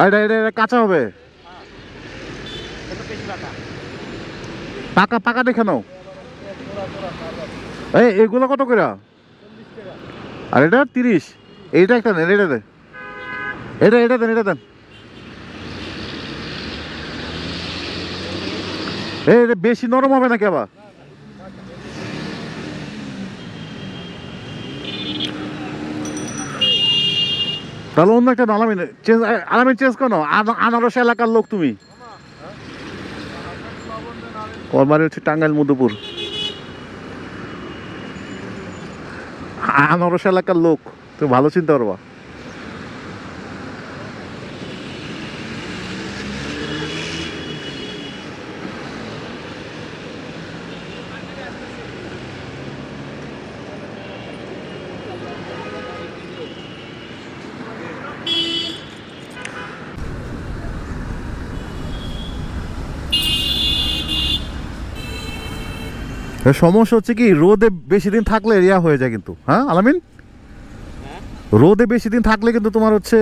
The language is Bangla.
আর এটা কাঁচা হবে, পাকা পাকা দেখে নাও। এগুলো কত করে? আর এটা 30। এইটা একটা দেন, এটা দেন, এটা দেন, এটা দেন। এটা বেশি নরম হবে নাকি আবার? তাহলে অন্য একটা আলামিন চেঞ্জ, আলামিন চেঞ্জ করো। আনারস এলাকার লোক তুমি। কলমারি হচ্ছে টাঙ্গাইল মধুপুর, আনারস এলাকার লোক, তুমি ভালো চিনতে পারবা। সমস্যা হচ্ছে কি, রোদে বেশি দিন থাকলে ইয়া হয়ে যায় কিন্তু। হ্যাঁ আলামিন, রোদে বেশি দিন থাকলে কিন্তু তোমার হচ্ছে